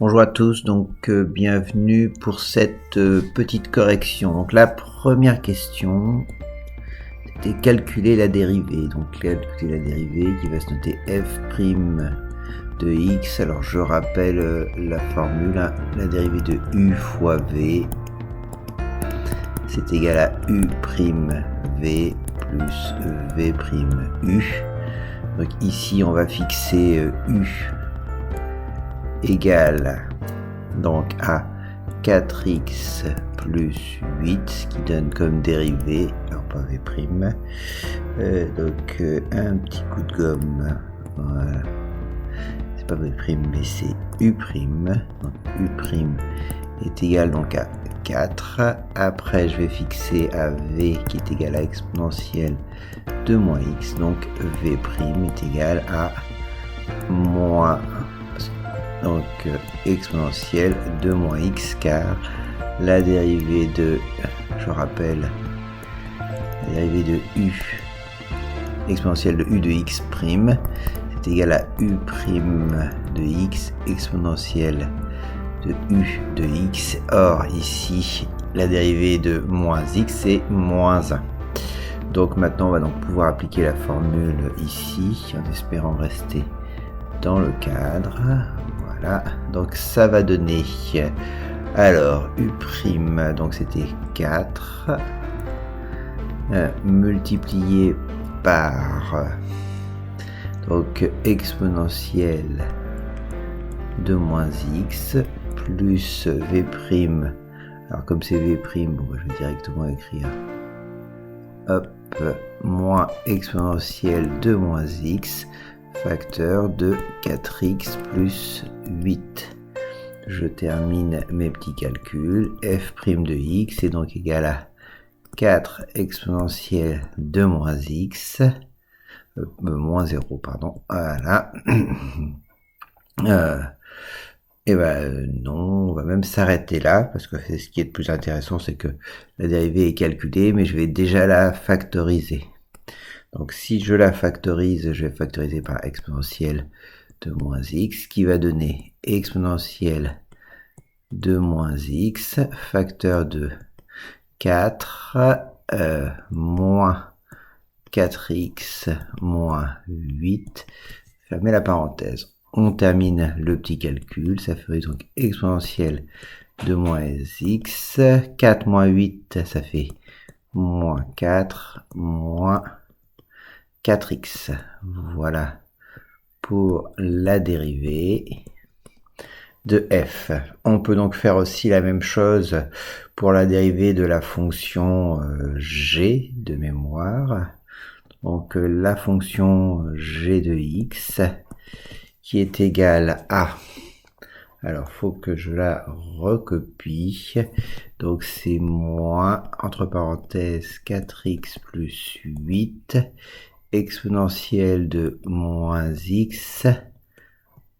Bonjour à tous, donc bienvenue pour cette petite correction. Donc la première question était calculer la dérivée. Donc calculer la dérivée qui va se noter f' de x. Alors je rappelle la formule, la dérivée de u fois v, c'est égal à u' v plus v' u. Donc ici on va fixer u égale donc à 4x plus 8, ce qui donne comme dérivée, alors pas v', donc un petit coup de gomme, voilà, c'est pas v', mais c'est u', donc u' est égal donc à 4, après je vais fixer à v qui est égal à exponentielle de moins x, donc v' est égal à moins, donc exponentielle de moins x, car la dérivée de, je rappelle, la dérivée de u, exponentielle de u de x', c'est égal à u' de x exponentielle de u de x. Or ici, la dérivée de moins x, c'est moins 1. Donc maintenant, on va donc pouvoir appliquer la formule ici, en espérant rester dans le cadre. Voilà, donc ça va donner, alors u', donc c'était 4, multiplié par, donc exponentielle de moins x, plus v', alors comme c'est v', bon, je vais directement écrire, hop, moins exponentielle de moins x, facteur de 4x plus 8. Je termine mes petits calculs. f' de x est donc égal à 4 exponentielle de moins x, moins 0, pardon, voilà. Et ben non, on va même s'arrêter là, parce que ce qui est le plus intéressant, c'est que la dérivée est calculée, mais je vais déjà la factoriser. Donc si je la factorise, je vais factoriser par exponentielle de moins x, qui va donner exponentielle de moins x, facteur de 4, moins 4x moins 8, fermez la parenthèse. On termine le petit calcul, ça ferait donc exponentielle de moins x, 4 moins 8, ça fait moins 4, moins 4x. Voilà pour la dérivée de f. On peut donc faire aussi la même chose pour la dérivée de la fonction g de mémoire. Donc la fonction g de x qui est égale à, alors faut que je la recopie, donc c'est moins, entre parenthèses, 4x plus 8, exponentielle de moins x,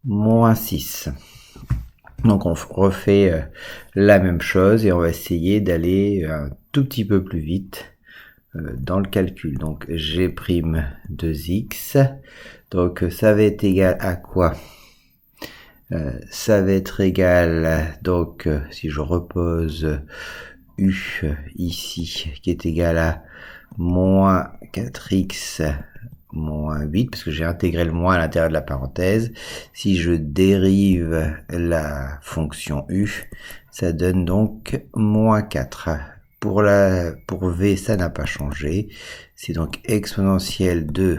moins 6. Donc on refait la même chose et on va essayer d'aller un tout petit peu plus vite dans le calcul. Donc g' 2x, donc ça va être égal à quoi? Ça va être égal, donc si je repose u ici, qui est égal à moins 4x moins 8, parce que j'ai intégré le moins à l'intérieur de la parenthèse. Si je dérive la fonction u, ça donne donc moins 4. Pour v, ça n'a pas changé. C'est donc exponentielle de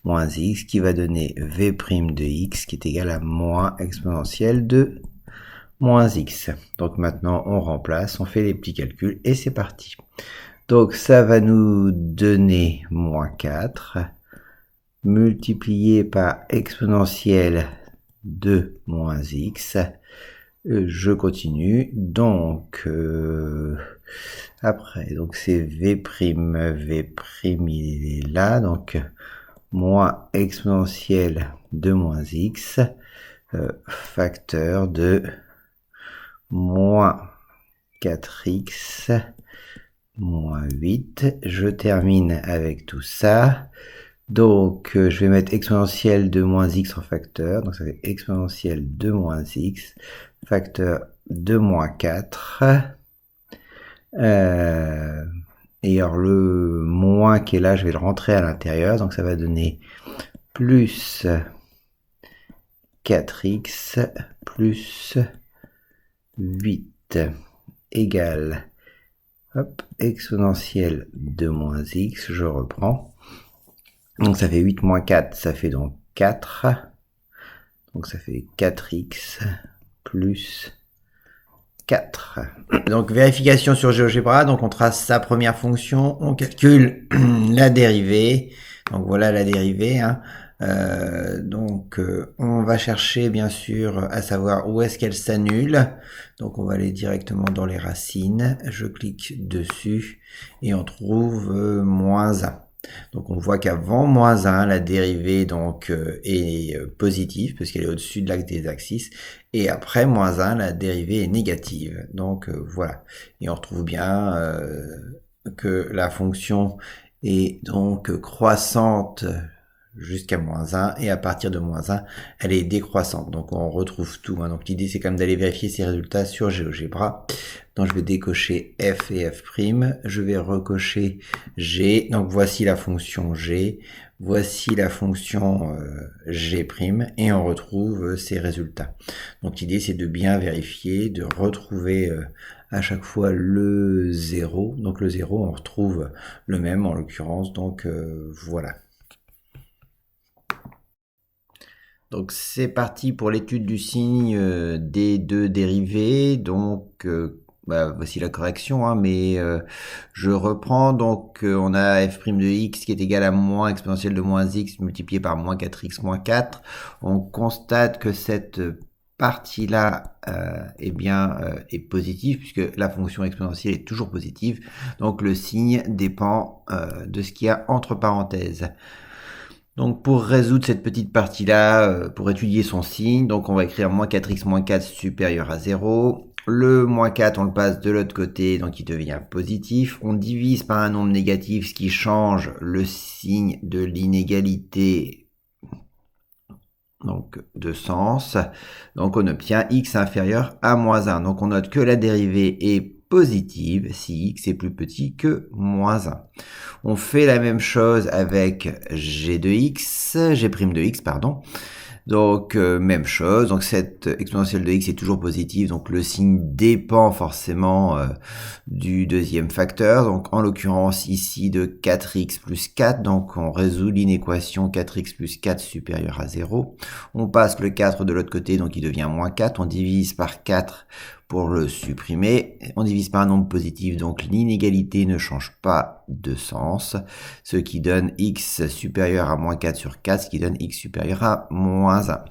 moins x qui va donner v' de x qui est égal à moins exponentielle de moins x. Donc maintenant, on remplace, on fait les petits calculs et c'est parti. Donc ça va nous donner moins 4 multiplié par exponentielle de moins x. Je continue. Donc après, donc c'est v', il est là, donc moins exponentielle de moins x, facteur de moins 4x moins 8. Je termine avec tout ça. Donc, je vais mettre exponentielle de moins x en facteur. Donc, ça fait exponentielle de moins x, facteur de moins 4. Et alors, le moins qui est là, je vais le rentrer à l'intérieur. Donc, ça va donner plus 4x plus 8 égale exponentielle de moins x. Je reprends. Donc ça fait 8 moins 4, ça fait donc 4. Donc ça fait 4x plus 4. Donc vérification sur GeoGebra, donc on trace sa première fonction, on calcule la dérivée. Donc voilà la dérivée. On va chercher bien sûr à savoir où est-ce qu'elle s'annule. Donc on va aller directement dans les racines. Je clique dessus et on trouve moins 1. Donc on voit qu'avant moins 1, la dérivée est positive parce qu'elle est au-dessus de l'axe des axes. Et après moins 1, la dérivée est négative. Donc voilà. Et on retrouve bien que la fonction est donc croissante jusqu'à moins 1 et à partir de moins 1 elle est décroissante, donc on retrouve tout. Donc l'idée c'est quand même d'aller vérifier ces résultats sur GeoGebra. Donc je vais décocher f et f', je vais recocher g, donc voici la fonction g, voici la fonction g', et on retrouve ces résultats. Donc l'idée c'est de bien vérifier, de retrouver à chaque fois le 0, donc le 0 on retrouve le même en l'occurrence, donc voilà. Donc c'est parti pour l'étude du signe des deux dérivés. Donc voici la correction, mais je reprends. Donc on a f' de x qui est égal à moins exponentielle de moins x multiplié par moins 4x moins 4. On constate que cette partie-là est positive puisque la fonction exponentielle est toujours positive. Donc le signe dépend de ce qu'il y a entre parenthèses. Donc pour résoudre cette petite partie-là, pour étudier son signe, donc on va écrire moins 4x moins 4 supérieur à 0. Le moins 4, on le passe de l'autre côté, donc il devient positif. On divise par un nombre négatif, ce qui change le signe de l'inégalité, donc de sens. Donc on obtient x inférieur à moins 1. Donc on note que la dérivée est positive si x est plus petit que moins 1. On fait la même chose avec g de x, g' de x, pardon. Donc, même chose. Donc, cette exponentielle de x est toujours positive. Donc, le signe dépend forcément du deuxième facteur. Donc, en l'occurrence, ici, de 4x plus 4. Donc, on résout l'inéquation 4x plus 4 supérieur à 0. On passe le 4 de l'autre côté. Donc, il devient moins 4. On divise par 4 pour le supprimer. On divise par un nombre positif. Donc, l'inégalité ne change pas de sens. Ce qui donne x supérieur à moins 4 sur 4. Ce qui donne x supérieur à moins 1.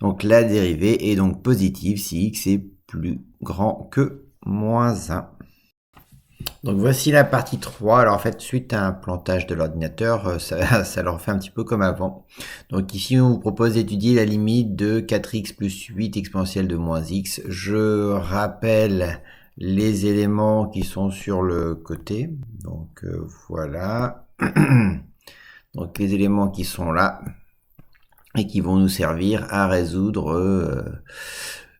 Donc la dérivée est donc positive si x est plus grand que moins 1. Donc voici la partie 3. Alors en fait, suite à un plantage de l'ordinateur, ça leur fait un petit peu comme avant. Donc ici, on vous propose d'étudier la limite de 4x plus 8 exponentielle de moins x. Je rappelle les éléments qui sont sur le côté. Donc voilà. Donc les éléments qui sont là et qui vont nous servir à résoudre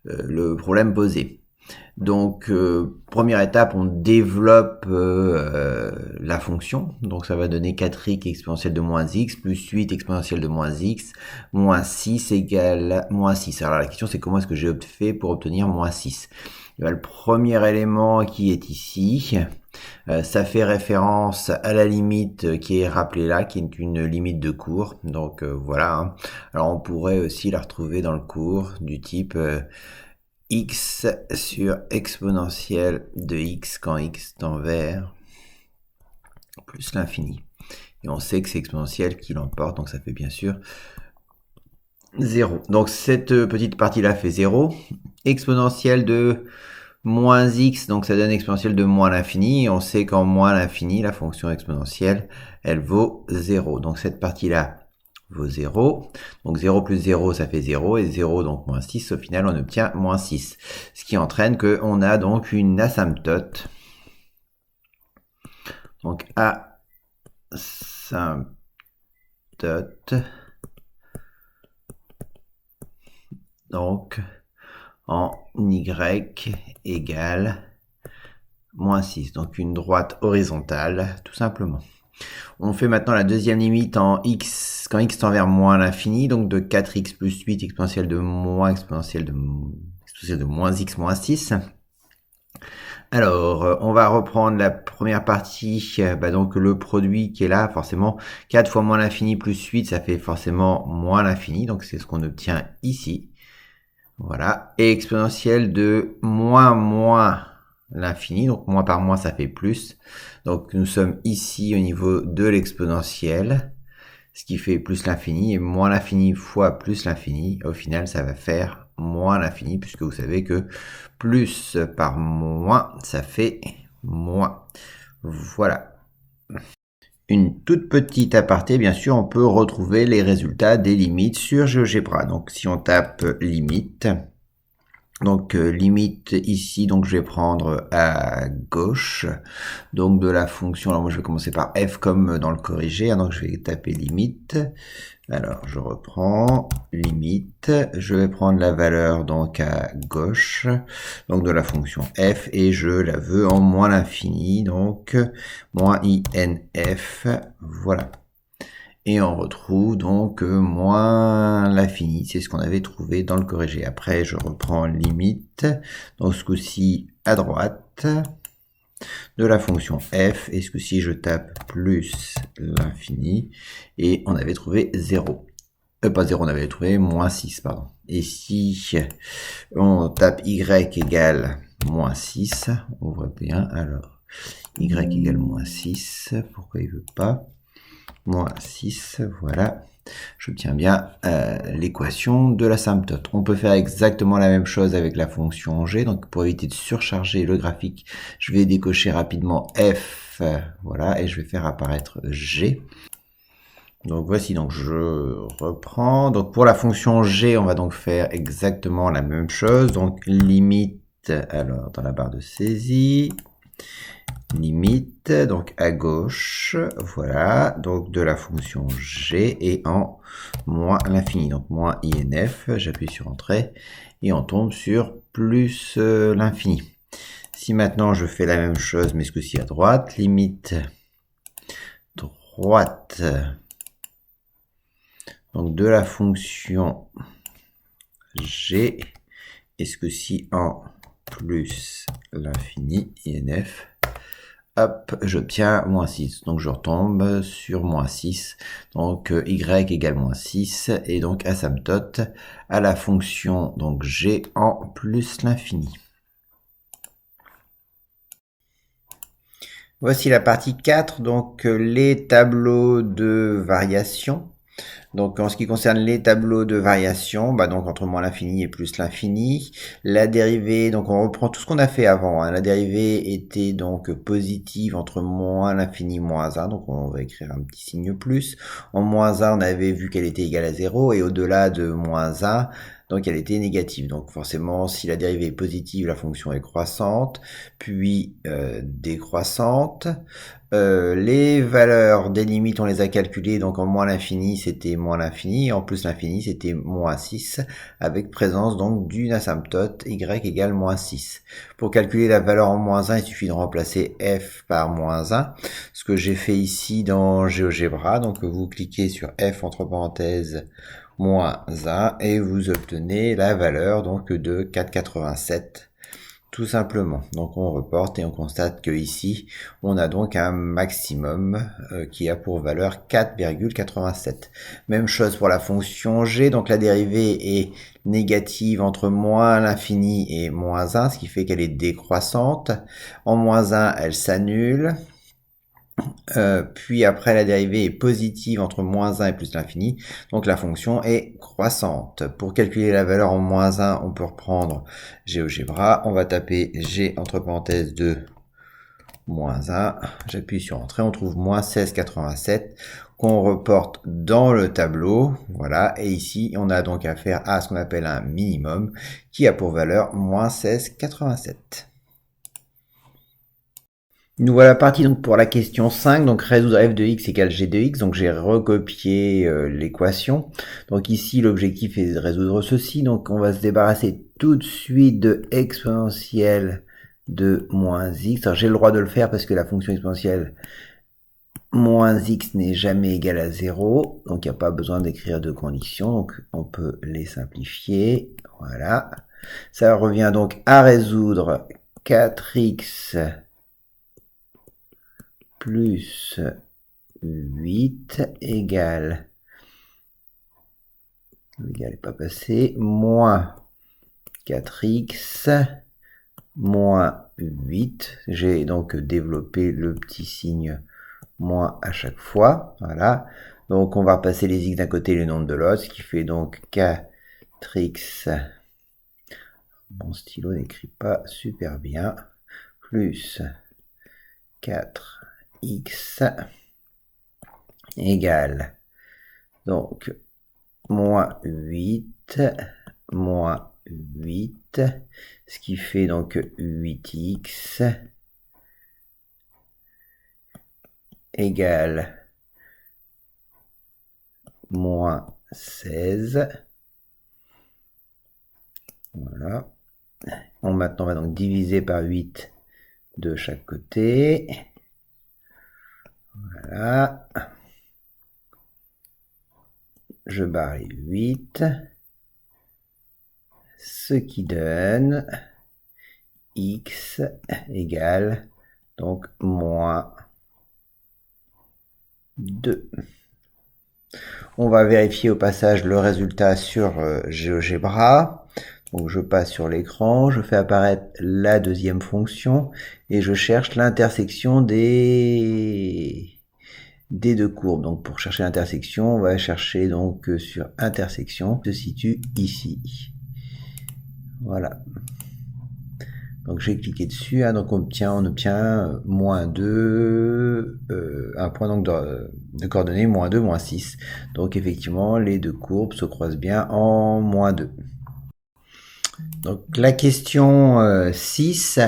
le problème posé. Donc, première étape, on développe la fonction. Donc, ça va donner 4x exponentielle de moins x plus 8 exponentielle de moins x moins 6 égale moins 6. Alors, la question, c'est comment est-ce que j'ai fait pour obtenir moins 6 ? Le premier élément qui est ici, ça fait référence à la limite qui est rappelée là, qui est une limite de cours. Donc voilà. Alors on pourrait aussi la retrouver dans le cours du type x sur exponentielle de x quand x tend vers plus l'infini. Et on sait que c'est exponentielle qui l'emporte, donc ça fait bien sûr 0. Donc cette petite partie-là fait 0. Exponentielle de moins x, donc ça donne exponentielle de moins l'infini. Et on sait qu'en moins l'infini, la fonction exponentielle, elle vaut 0. Donc cette partie-là vaut 0. Donc 0 plus 0, ça fait 0. Et 0, donc moins 6. Au final, on obtient moins 6. Ce qui entraîne qu'on a donc une asymptote. Donc asymptote asymptote. Donc, en y égale moins 6. Donc, une droite horizontale, tout simplement. On fait maintenant la deuxième limite en x, quand x tend vers moins l'infini, donc de 4x plus 8 exponentielle de moins x moins 6. Alors, on va reprendre la première partie, donc le produit qui est là, forcément, 4 fois moins l'infini plus 8, ça fait forcément moins l'infini, donc c'est ce qu'on obtient ici. Voilà, et exponentielle de moins l'infini, donc moins par moins, ça fait plus. Donc nous sommes ici au niveau de l'exponentielle, ce qui fait plus l'infini, et moins l'infini fois plus l'infini, au final ça va faire moins l'infini, puisque vous savez que plus par moins, ça fait moins. Voilà. Une toute petite aparté, bien sûr, on peut retrouver les résultats des limites sur GeoGebra. Donc si on tape limite, donc limite ici, donc je vais prendre à gauche, donc de la fonction, alors moi je vais commencer par f comme dans le corrigé, donc je vais taper limite, alors je reprends limite, je vais prendre la valeur donc à gauche, donc de la fonction f, et je la veux en moins l'infini, donc moins inf, voilà. Et on retrouve donc moins l'infini, c'est ce qu'on avait trouvé dans le corrigé. Après, je reprends limite, donc ce coup-ci à droite, de la fonction f, et ce coup-ci je tape plus l'infini, et on avait trouvé 0. Pas 0, on avait trouvé moins 6, pardon. Et si on tape y égale moins 6, on voit bien, alors y égale moins 6, pourquoi il veut pas moins 6, voilà, j'obtiens bien l'équation de l'asymptote. On peut faire exactement la même chose avec la fonction g, donc pour éviter de surcharger le graphique, je vais décocher rapidement f, voilà, et je vais faire apparaître g. Donc voici, donc je reprends, donc pour la fonction g, on va donc faire exactement la même chose, donc limite, alors dans la barre de saisie, limite, donc à gauche, voilà, donc de la fonction g et en moins l'infini, donc moins inf, j'appuie sur entrée et on tombe sur plus l'infini. Si maintenant je fais la même chose mais ce coup-ci à droite, limite droite, donc de la fonction g et ce coup-ci en plus l'infini inf, hop, j'obtiens moins 6. Donc je retombe sur moins 6. Donc y égale moins 6. Et donc asymptote à la fonction donc g en plus l'infini. Voici la partie 4, donc les tableaux de variation. Donc en ce qui concerne les tableaux de variation, donc entre moins l'infini et plus l'infini, la dérivée, donc on reprend tout ce qu'on a fait avant, la dérivée était donc positive entre moins l'infini moins 1, donc on va écrire un petit signe plus. En moins 1, on avait vu qu'elle était égale à 0, et au-delà de moins 1, donc elle était négative. Donc forcément, si la dérivée est positive, la fonction est croissante, puis décroissante. Les valeurs des limites, on les a calculées, donc en moins l'infini, c'était moins l'infini, et en plus l'infini, c'était moins 6, avec présence donc d'une asymptote y égale moins 6. Pour calculer la valeur en moins 1, il suffit de remplacer f par moins 1, ce que j'ai fait ici dans GeoGebra, donc vous cliquez sur f entre parenthèses moins 1, et vous obtenez la valeur donc de 4,87. Tout simplement. Donc on reporte et on constate que ici on a donc un maximum qui a pour valeur 4,87. Même chose pour la fonction g, donc la dérivée est négative entre moins l'infini et moins 1, ce qui fait qu'elle est décroissante. En moins 1, elle s'annule. Puis après la dérivée est positive entre moins 1 et plus l'infini, donc la fonction est croissante. Pour calculer la valeur en moins 1, on peut reprendre GeoGebra, on va taper g entre parenthèses 2 moins 1, j'appuie sur entrée, on trouve moins 16,87 qu'on reporte dans le tableau, voilà, et ici on a donc affaire à ce qu'on appelle un minimum qui a pour valeur moins 16,87. Nous voilà partis donc pour la question 5, donc résoudre f de x égale g de x, donc j'ai recopié l'équation. Donc ici l'objectif est de résoudre ceci, donc on va se débarrasser tout de suite de exponentielle de moins x. Alors j'ai le droit de le faire parce que la fonction exponentielle moins x n'est jamais égal à 0, donc il n'y a pas besoin d'écrire de conditions, donc on peut les simplifier, voilà. Ça revient donc à résoudre 4x plus 8 égale, l'égal n'est pas passé, moins 4x moins 8. J'ai donc développé le petit signe moins à chaque fois. Voilà. Donc on va repasser les x d'un côté et les nombres de l'autre, ce qui fait donc 4x, mon stylo n'écrit pas super bien, plus 4x égale donc moins 8, moins 8, ce qui fait donc 8x égale moins 16. Voilà. Maintenant, on va donc diviser par 8 de chaque côté. Voilà. Je barre les 8. Ce qui donne x égale donc moins 2. On va vérifier au passage le résultat sur GeoGebra. Donc je passe sur l'écran, je fais apparaître la deuxième fonction et je cherche l'intersection des deux courbes. Donc pour chercher l'intersection, on va chercher donc sur intersection, se situe ici. Voilà. Donc j'ai cliqué dessus, hein, donc on obtient moins 2, un point donc de coordonnées moins 2, moins 6. Donc effectivement, les deux courbes se croisent bien en moins 2. Donc la question 6,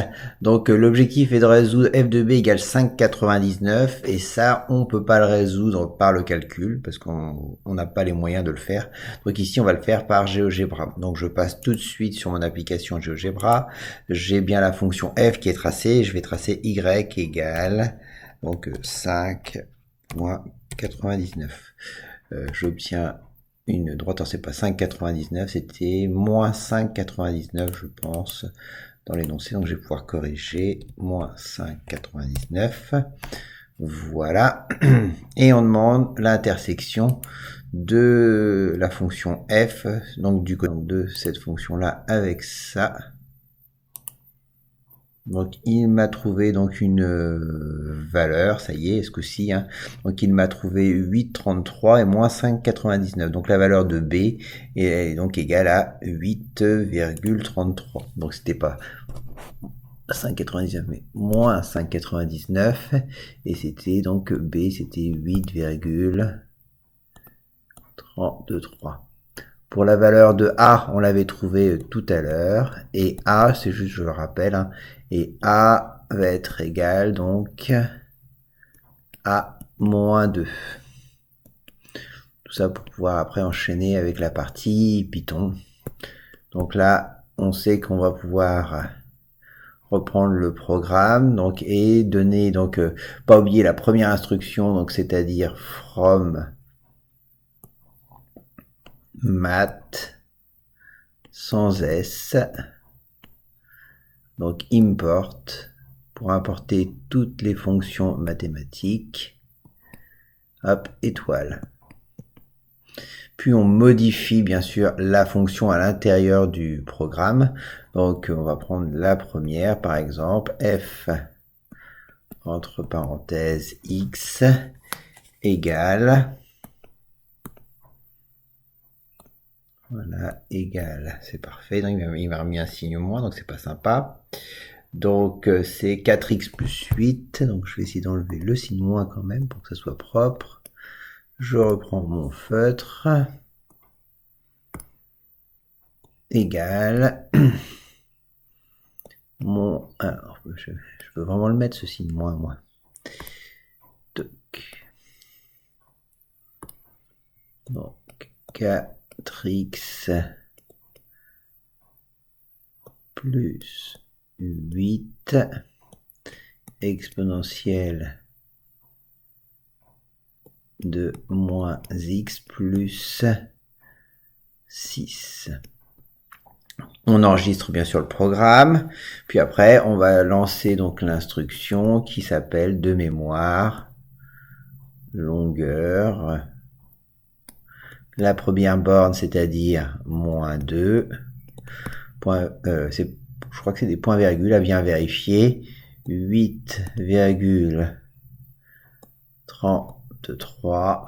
donc l'objectif est de résoudre f de b égale 5,99 et ça on peut pas le résoudre par le calcul parce qu'on n'a pas les moyens de le faire. Donc ici on va le faire par GeoGebra. Donc je passe tout de suite sur mon application GeoGebra, j'ai bien la fonction f qui est tracée, je vais tracer y égale donc 5,99. J'obtiens une droite, alors c'est pas 5,99, c'était moins 5,99 je pense dans l'énoncé, donc je vais pouvoir corriger moins 5,99, voilà, et on demande l'intersection de la fonction f, donc du côté de cette fonction là avec ça. Donc il m'a trouvé donc une valeur, ça y est, ce coup-ci, hein. Donc il m'a trouvé 8,33 et moins 5,99. Donc la valeur de B est donc égale à 8,33. Donc c'était pas 5,99 mais moins 5,99 et c'était donc B, c'était 8,33. Pour la valeur de A, on l'avait trouvé tout à l'heure. Et A, c'est juste, je le rappelle, hein, et A va être égal donc à moins 2. Tout ça pour pouvoir après enchaîner avec la partie Python. Donc là, on sait qu'on va pouvoir reprendre le programme donc et donner donc pas oublier la première instruction, donc c'est-à-dire from math sans S, donc import pour importer toutes les fonctions mathématiques, hop, étoile. Puis on modifie bien sûr la fonction à l'intérieur du programme, donc on va prendre la première par exemple, f entre parenthèses x égale, voilà, égale, c'est parfait, donc il m'a remis un signe moins, donc c'est pas sympa. Donc c'est 4x plus 8, donc je vais essayer d'enlever le signe moins quand même pour que ça soit propre. Je reprends mon feutre, égale Alors, je peux vraiment le mettre, ceci, moins. Toc. Donc, 4x plus 8 exponentielle de moins x plus 6. On enregistre bien sûr le programme, puis après on va lancer donc l'instruction qui s'appelle de mémoire longueur. La première borne, c'est-à-dire moins 2. Je crois que c'est des points-virgules à bien vérifier. 8,33.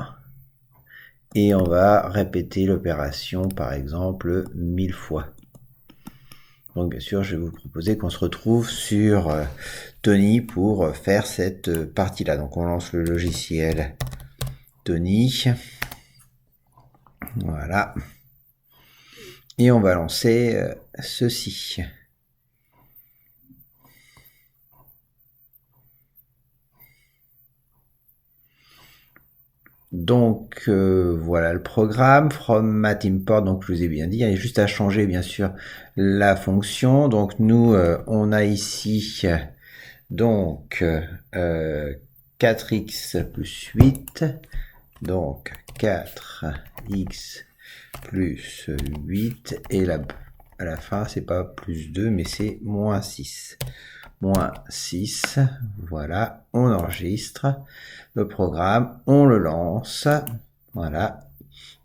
Et on va répéter l'opération, par exemple, 1000 fois. Donc bien sûr, je vais vous proposer qu'on se retrouve sur Tony pour faire cette partie-là. Donc on lance le logiciel Tony. Voilà. Et on va lancer ceci. Donc voilà le programme, from mat import, donc je vous ai bien dit, il y a juste à changer bien sûr la fonction. Donc nous on a ici donc 4x plus 8, donc 4x plus 8, et là, à la fin c'est pas plus 2 mais c'est moins 6. Moins 6, voilà, on enregistre le programme, on le lance, voilà,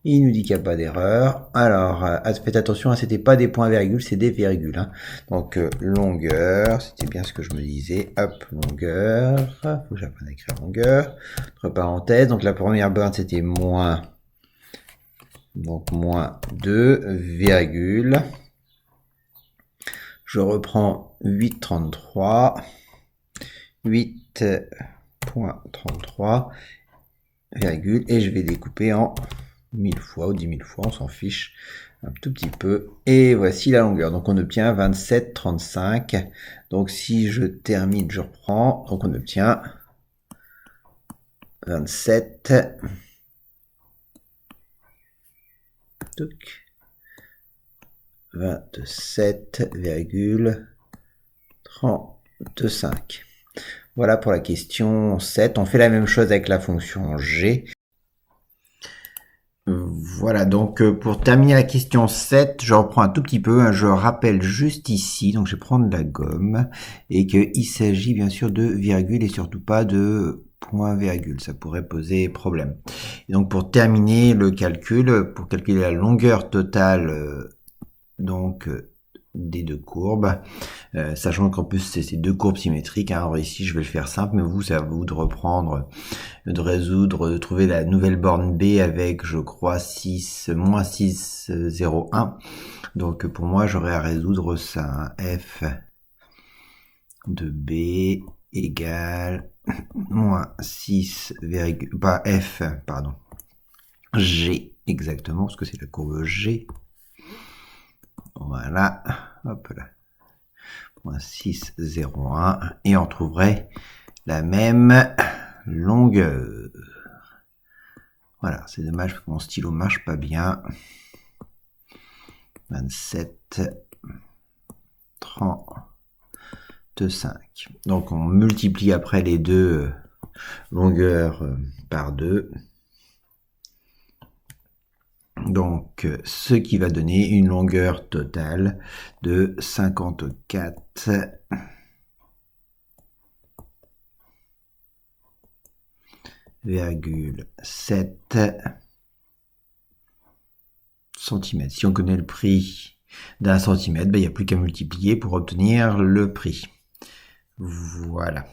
il nous dit qu'il n'y a pas d'erreur. Alors, faites attention, c'était pas des points-virgules, c'est des virgules, hein. Donc, longueur, c'était bien ce que je me disais, hop, longueur, faut que j'apprenne à écrire longueur, entre parenthèses, donc la première borne c'était moins, donc moins 2, virgule, je reprends 8,33, 8.33, virgule, et je vais découper en 1000 fois ou 10 000 fois, on s'en fiche un tout petit peu. Et voici la longueur. Donc on obtient 27,35. Donc si je termine, je reprends. Donc on obtient 27. 27,35. Voilà pour la question 7. On fait la même chose avec la fonction g. Voilà, donc pour terminer la question 7, je reprends un tout petit peu, hein, je rappelle juste ici, donc je vais prendre la gomme, et qu'il s'agit bien sûr de virgule et surtout pas de point virgule, ça pourrait poser problème. Et donc pour terminer le calcul, pour calculer la longueur totale donc des deux courbes, sachant qu'en plus c'est ces deux courbes symétriques, hein. Alors ici je vais le faire simple, mais vous, c'est à vous de reprendre, de résoudre, de trouver la nouvelle borne B avec, je crois, moins 6,01. Donc pour moi, j'aurais à résoudre ça, hein. F de B égale moins 6, pas F, pardon, G, exactement, parce que c'est la courbe G. Voilà, hop là, moins 6,01, et on trouverait la même longueur. Voilà, c'est dommage que mon stylo marche pas bien. 27, 35. Donc on multiplie après les deux longueurs par 2. Donc ce qui va donner une longueur totale de 54,7 cm. Si on connaît le prix d'un centimètre, il n'y a plus qu'à multiplier pour obtenir le prix. Voilà.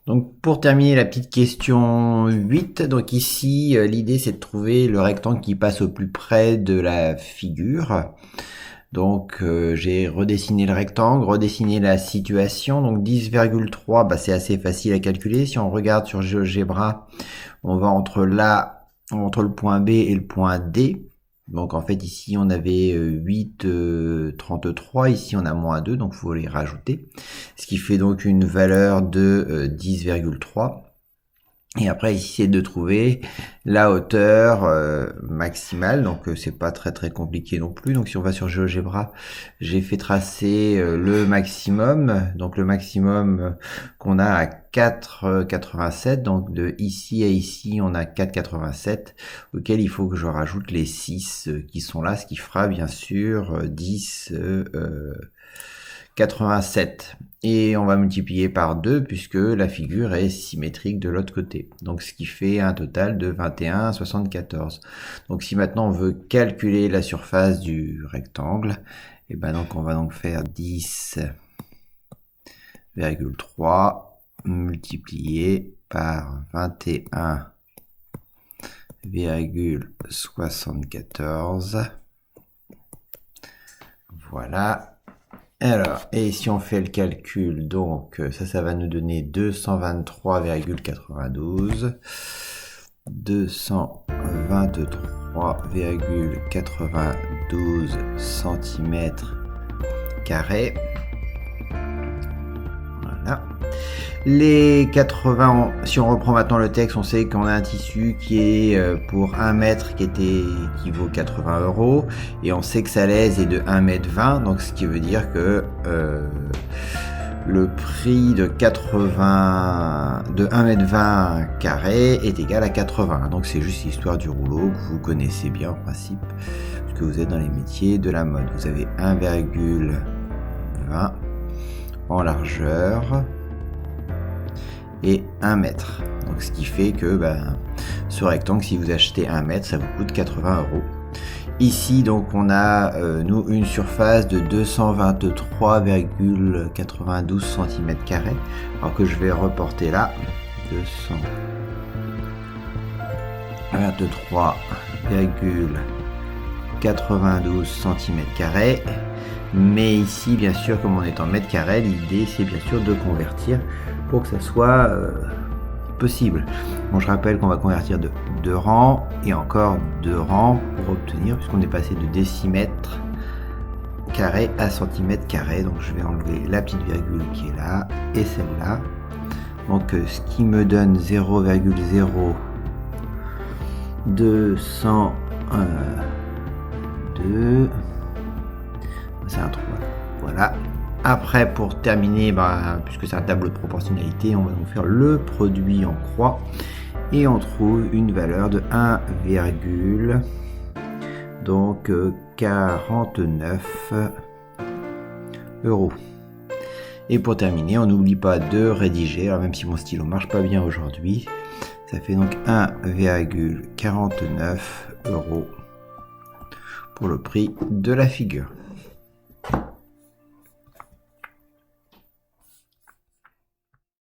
Donc pour terminer la petite question 8, donc ici l'idée c'est de trouver le rectangle qui passe au plus près de la figure. Donc j'ai redessiné le rectangle, redessiné la situation. Donc 10,3, c'est assez facile à calculer. Si on regarde sur GeoGebra, on va entre le point B et le point D. Donc en fait ici on avait 8,33, ici on a moins 2, donc il faut les rajouter. Ce qui fait donc une valeur de 10,3. Et après ici c'est de trouver la hauteur maximale, donc c'est pas très compliqué non plus. Donc si on va sur GeoGebra, j'ai fait tracer le maximum, donc le maximum qu'on a à 4,87, donc de ici à ici on a 4,87, auquel il faut que je rajoute les 6 qui sont là, ce qui fera bien sûr 10,87. Et on va multiplier par 2 puisque la figure est symétrique de l'autre côté. Donc ce qui fait un total de 21,74. Donc si maintenant on veut calculer la surface du rectangle, et ben donc on va donc faire 10,3 multiplié par 21,74. Voilà. Alors, et si on fait le calcul, donc ça va nous donner 223,92. 223,92 cm². Voilà. Les 80, si on reprend maintenant le texte, on sait qu'on a un tissu qui est pour 1 mètre qui vaut 80 €, et on sait que sa lèse est de 1,20 m, donc ce qui veut dire que le prix de 1,20 m² est égal à 80. Donc c'est juste l'histoire du rouleau que vous connaissez bien en principe, parce que vous êtes dans les métiers de la mode. Vous avez 1,20 en largeur et 1 mètre. Donc ce qui fait que ce rectangle, si vous achetez 1 mètre, ça vous coûte 80 €. Ici donc on a nous une surface de 223,92 cm². Alors que je vais reporter là, 223,92 cm². Mais ici, bien sûr, comme on est en mètres carrés, l'idée c'est bien sûr de convertir pour que ça soit possible. Bon, je rappelle qu'on va convertir de 2 rangs et encore 2 rangs pour obtenir, puisqu'on est passé de décimètres carrés à centimètres carrés. Donc je vais enlever la petite virgule qui est là et celle-là. Donc ce qui me donne 0,0202. C'est un trou. Voilà. Après, pour terminer, puisque c'est un tableau de proportionnalité, on va donc faire le produit en croix et on trouve une valeur de 1,49 €. Et pour terminer, on n'oublie pas de rédiger, alors même si mon stylo marche pas bien aujourd'hui, ça fait donc 1,49 € pour le prix de la figure.